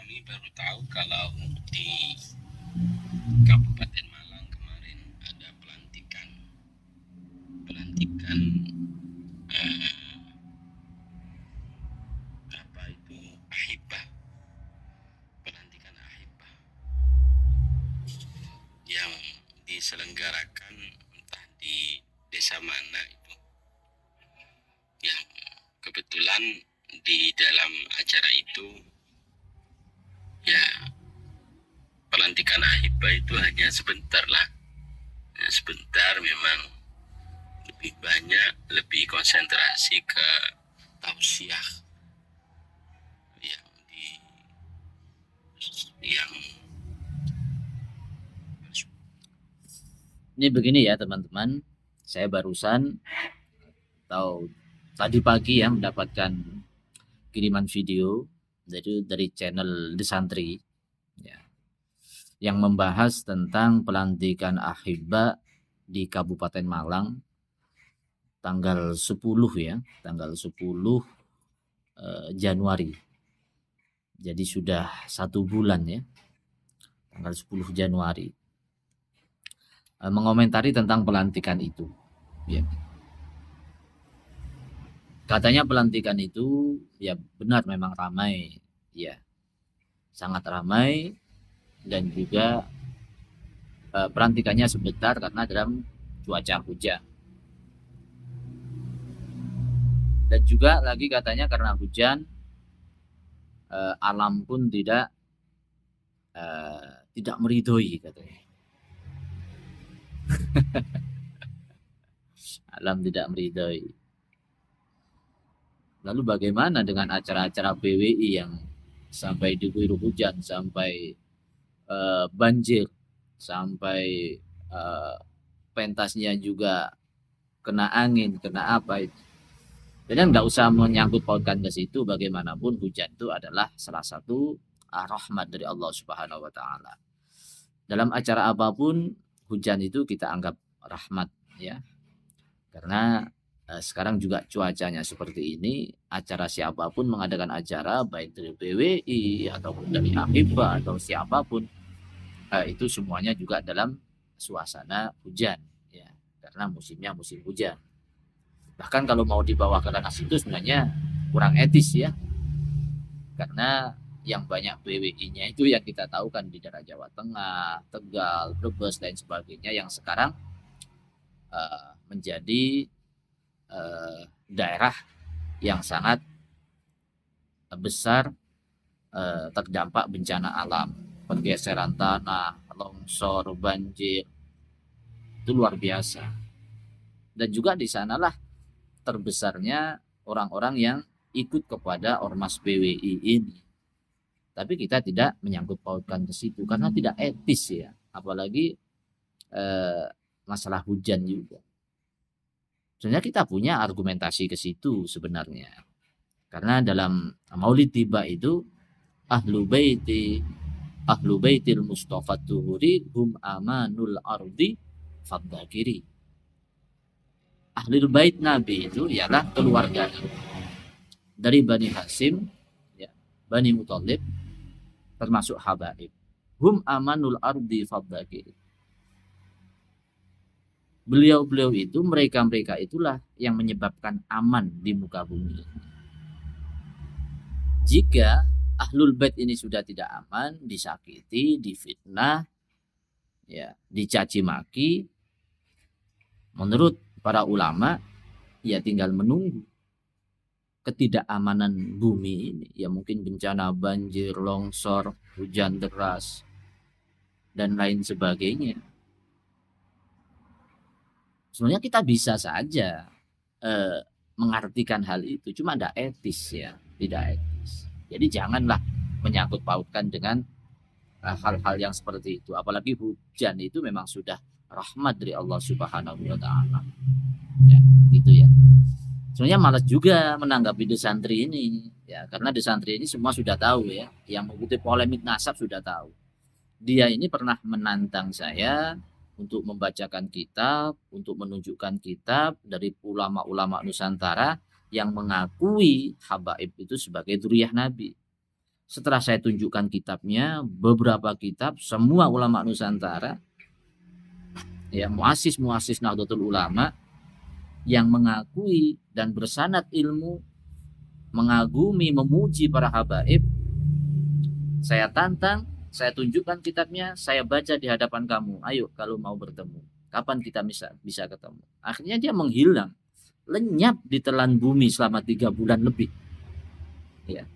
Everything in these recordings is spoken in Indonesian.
kami baru tahu kalau di Kabupaten Malang kemarin ada pelantikan eh, apa itu ahibah, pelantikan ahibah yang diselenggarakan entah di desa mana itu, yang kebetulan di dalam acara itu ya pelantikan ahibah itu hanya sebentar lah, ya, sebentar memang lebih banyak, lebih konsentrasi ke tausiah yang di yang Ini begini ya teman-teman, saya barusan atau tadi pagi ya mendapatkan kiriman video dari channel The Santri ya, yang membahas tentang pelantikan Ahibba di Kabupaten Malang tanggal 10 ya, tanggal 10 Januari. Jadi sudah 1 bulan ya, tanggal 10 Januari. Mengomentari tentang pelantikan itu. Ya. Katanya pelantikan itu ya benar memang ramai, ya sangat ramai, dan juga pelantikannya sebentar karena dalam cuaca hujan. Dan juga lagi katanya karena hujan, alam pun tidak meridhoi katanya. Alam tidak meridhoi. Lalu bagaimana dengan acara-acara PWI yang sampai diguyur hujan, sampai banjir, sampai pentasnya juga kena angin, kena apa itu. Dan nggak usah menyangkut pautkan ke situ, bagaimanapun hujan itu adalah salah satu rahmat dari Allah Subhanahu wa taala. Dalam acara apapun hujan itu kita anggap rahmat ya. Karena sekarang juga cuacanya seperti ini, acara siapapun mengadakan acara baik dari PWI ataupun dari Ahibba atau siapapun, itu semuanya juga dalam suasana hujan ya. Karena musimnya musim hujan. Bahkan kalau mau dibawa ke ranah situ sebenarnya kurang etis ya, karena yang banyak PWI-nya itu yang kita tahu kan di daerah Jawa Tengah, Tegal, Brebes dan sebagainya, yang sekarang menjadi daerah yang sangat besar terdampak bencana alam, pergeseran tanah, longsor, banjir, itu luar biasa. Dan juga di sanalah terbesarnya orang-orang yang ikut kepada ormas PWI ini. Tapi kita tidak menyangkut pautkan ke situ karena tidak etis ya, apalagi masalah hujan juga. Sebenarnya kita punya argumentasi ke situ sebenarnya. Karena dalam Maulid Tiba itu ahlu baitil Mustafa Tuhuri hum amanul ardi faddakiri. Ahlul bait Nabi itu ialah keluarga dari Bani Hasim ya, Bani Muthalib, termasuk habaib. Hum amanul ardi faddakiri. Beliau-beliau itu, mereka-mereka itulah yang menyebabkan aman di muka bumi. Jika ahlul bait ini sudah tidak aman, disakiti, difitnah, ya, dicaci maki, menurut para ulama, ya tinggal menunggu ketidakamanan bumi ini. Ya mungkin bencana banjir, longsor, hujan deras, dan lain sebagainya. Sebenarnya kita bisa saja mengartikan hal itu, cuma tidak etis ya, tidak etis. Jadi janganlah menyangkut pautkan dengan hal-hal yang seperti itu. Apalagi hujan itu memang sudah rahmat dari Allah Subhanahu wa taala. Ya, gitu ya. Sebenarnya malas juga menanggapi The Santri ini ya, karena The Santri ini semua sudah tahu ya, yang mengikuti polemik nasab sudah tahu. Dia ini pernah menantang saya untuk membacakan kitab, untuk menunjukkan kitab dari ulama-ulama Nusantara yang mengakui habaib itu sebagai dzurriyyah Nabi. Setelah saya tunjukkan kitabnya, beberapa kitab, semua ulama Nusantara, ya muassis Nahdlatul Ulama yang mengakui dan bersanad ilmu, mengagumi, memuji para habaib, saya tantang, saya tunjukkan kitabnya, saya baca di hadapan kamu. Ayo kalau mau bertemu, kapan kita bisa ketemu? Akhirnya dia menghilang, lenyap di telan bumi selama 3 bulan lebih. Ya.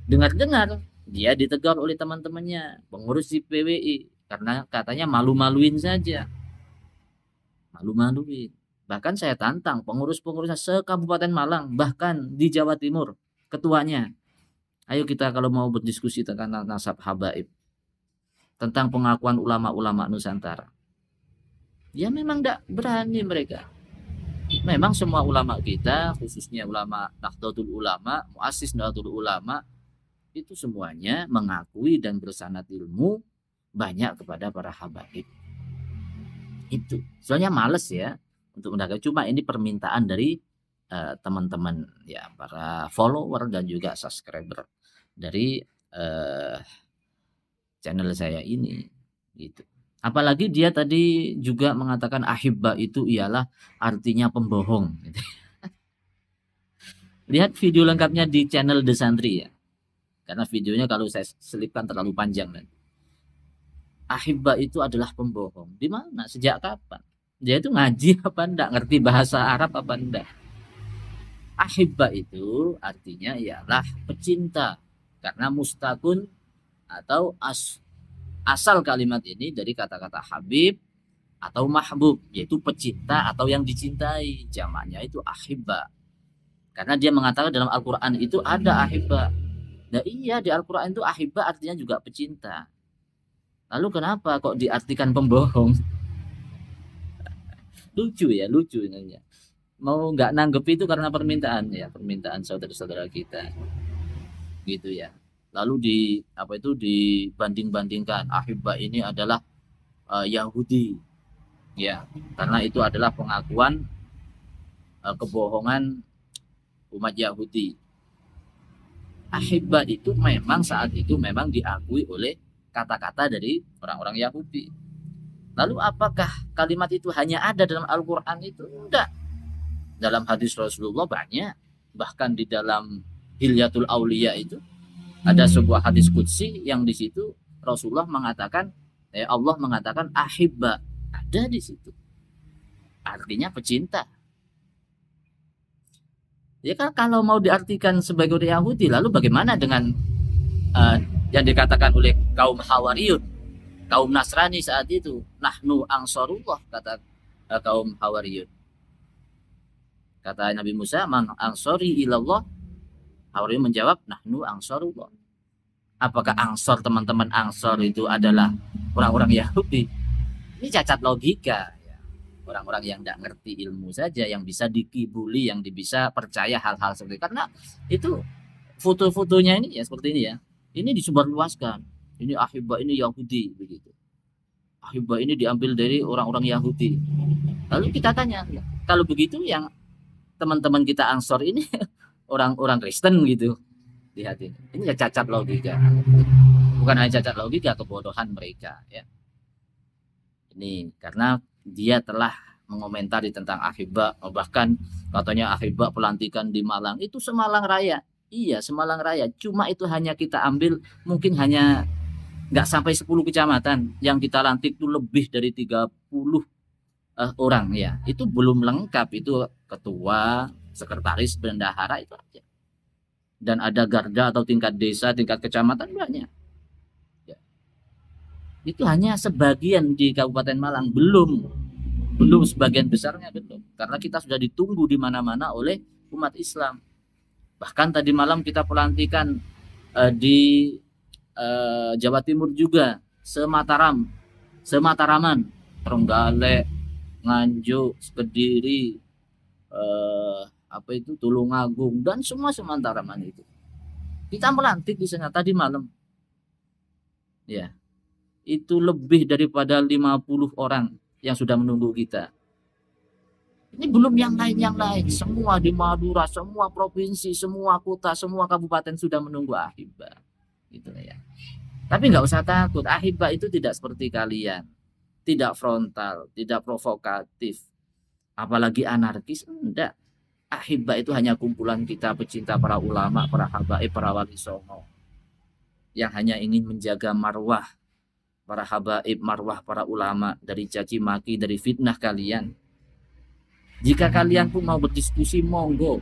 Dengar-dengar dia ditegur oleh teman-temannya, pengurus di PWI, karena katanya malu-maluin saja. Malu-maluin. Bahkan saya tantang pengurus-pengurusnya se-Kabupaten Malang, bahkan di Jawa Timur, ketuanya. Ayo kita kalau mau berdiskusi tentang nasab habaib, tentang pengakuan ulama-ulama Nusantara. Ya memang tidak berani mereka. Memang semua ulama kita, khususnya ulama Nahdlatul Ulama, muassis Nahdlatul Ulama, itu semuanya mengakui dan bersanad ilmu banyak kepada para habaib. Itu soalnya males ya untuk mendagang, cuma ini permintaan dari teman-teman ya, para follower dan juga subscriber dari channel saya ini gitu. Apalagi dia tadi juga mengatakan ahibba itu ialah artinya pembohong gitu. Lihat video lengkapnya di channel The Santri ya, karena videonya kalau saya selipkan terlalu panjang nanti. Ahibba itu adalah pembohong. Di mana? Sejak kapan? Dia itu ngaji apa enggak? Ngerti bahasa Arab apa enggak? Ahibba itu artinya ialah pecinta. Karena mustakun atau asal kalimat ini dari kata-kata habib atau mahbub, yaitu pecinta atau yang dicintai. Jamaknya itu ahibba. Karena dia mengatakan dalam Al-Quran itu ada ahibba. Nah iya, di Al-Quran itu ahibba artinya juga pecinta. Lalu kenapa kok diartikan pembohong? Lucu ya, lucu intinya. Mau nggak nanggep itu karena permintaan ya, permintaan saudara-saudara kita. Gitu ya. Lalu dibanding-bandingkan ahibba ini adalah Yahudi. Ya, karena itu adalah pengakuan kebohongan umat Yahudi. Ahibba itu memang saat itu memang diakui oleh kata-kata dari orang-orang Yahudi. Lalu apakah kalimat itu hanya ada dalam Al-Quran itu? Enggak. Dalam hadis Rasulullah banyak. Bahkan di dalam Hilyatul Auliya itu ada sebuah hadis qudsi yang di situ Rasulullah mengatakan, Allah mengatakan ahibba, ada di situ. Artinya pecinta. Ya kan kalau mau diartikan sebagai Yahudi, lalu bagaimana dengan yang dikatakan oleh kaum Hawariyun, kaum Nasrani saat itu, nahnu ansarullah, kata kaum Hawariyun. Kata Nabi Musa, man ansori ilallah. Hawariyun menjawab, nahnu ansarullah. Apakah ansor, teman-teman ansor itu adalah orang-orang Yahudi? Ini cacat logika. Orang-orang yang tidak ngerti ilmu saja yang bisa dikibuli, yang bisa percaya hal-hal seperti itu. Karena itu foto-fotonya ini ya seperti ini ya. Ini disebarluaskan. Ini ahibba ini Yahudi begitu. Ahibba ini diambil dari orang-orang Yahudi. Lalu kita tanya, kalau begitu yang teman-teman kita Ansor ini orang-orang Kristen gitu. Lihat ini. Ini ya cacat logika. Bukan hanya cacat logika, kebodohan mereka ya. Ini karena dia telah mengomentari tentang ahibba, bahkan katanya ahibba pelantikan di Malang itu Semalang Raya. Iya, Semalang Raya. Cuma itu hanya kita ambil mungkin hanya nggak sampai 10 kecamatan. Yang kita lantik itu lebih dari 30 orang ya. Itu belum lengkap, itu ketua, sekretaris, bendahara itu aja. Dan ada garda atau tingkat desa, tingkat kecamatan banyak. Ya. Itu hanya sebagian di Kabupaten Malang, belum sebagian besarnya belum. Karena kita sudah ditunggu di mana-mana oleh umat Islam. Bahkan tadi malam kita pelantikan di Jawa Timur juga, Semataraman, Trenggalek, Nganjuk, Kediri, Tulungagung dan semua Semataraman itu. Kita melantik di sana tadi malam. Ya. Itu lebih daripada 50 orang yang sudah menunggu kita. Ini belum yang lain, semua di Madura, semua provinsi, semua kota, semua kabupaten sudah menunggu Ahibah. Gitu ya. Tapi nggak usah takut, Ahibah itu tidak seperti kalian, tidak frontal, tidak provokatif, apalagi anarkis, enggak. Ahibah itu hanya kumpulan kita pecinta para ulama, para habaib, para wali songo yang hanya ingin menjaga marwah para habaib, marwah para ulama dari caci maki, dari fitnah kalian. Jika kalian pun mau berdiskusi, monggo.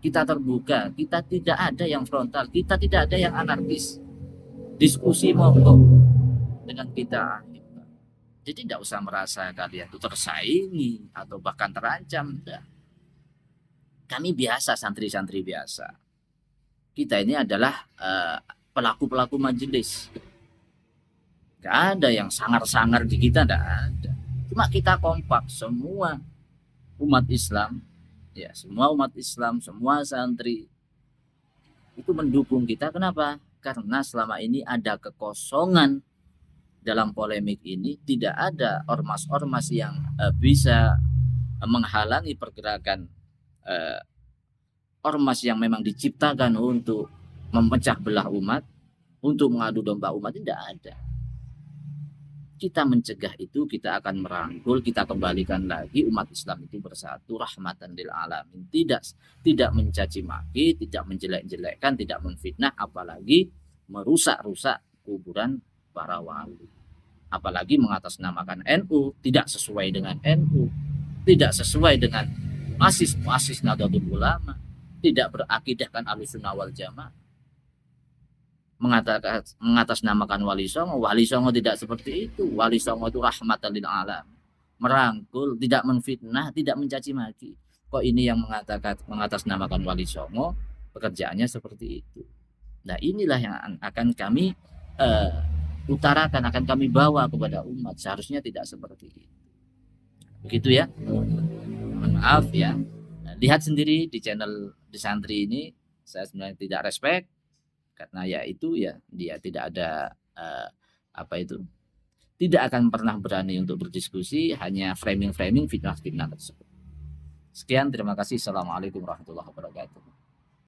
Kita terbuka, kita tidak ada yang frontal, kita tidak ada yang anarkis. Diskusi monggo dengan kita. Jadi tidak usah merasa kalian itu tersaingi atau bahkan terancam. Tidak. Kami biasa, santri-santri biasa. Kita ini adalah pelaku-pelaku majelis. Gak ada yang sangar-sangar di kita, tidak ada. Cuma kita kompak semua umat Islam, ya semua umat Islam, semua santri itu mendukung kita. Kenapa? Karena selama ini ada kekosongan dalam polemik ini, tidak ada ormas-ormas yang bisa menghalangi pergerakan ormas yang memang diciptakan untuk memecah belah umat, untuk mengadu domba umat, tidak ada. Kita mencegah itu, kita akan merangkul, kita kembalikan lagi umat Islam itu bersatu, rahmatan lil alamin, tidak mencaci maki, tidak menjelek-jelekkan, tidak menfitnah, apalagi merusak-rusak kuburan para wali, apalagi mengatasnamakan NU, tidak sesuai dengan NU, tidak sesuai dengan muassis Nahdlatul Ulama, tidak berakidahkan Ahlussunnah wal Jamaah, mengatasnamakan Wali Songo tidak seperti itu. Wali Songo itu rahmatan lil alam, merangkul, tidak menfitnah, tidak mencaci maki. Kok ini yang mengatasnamakan Wali Songo pekerjaannya seperti itu. Nah inilah yang akan kami utarakan, akan kami bawa kepada umat. Seharusnya tidak seperti itu. Begitu ya. Mohon maaf ya. Nah, lihat sendiri di channel di santri ini, saya sebenarnya tidak respect karena ya itu ya dia tidak ada tidak akan pernah berani untuk berdiskusi, hanya framing fitnah tersebut. Sekian, terima kasih. Assalamualaikum warahmatullahi wabarakatuh.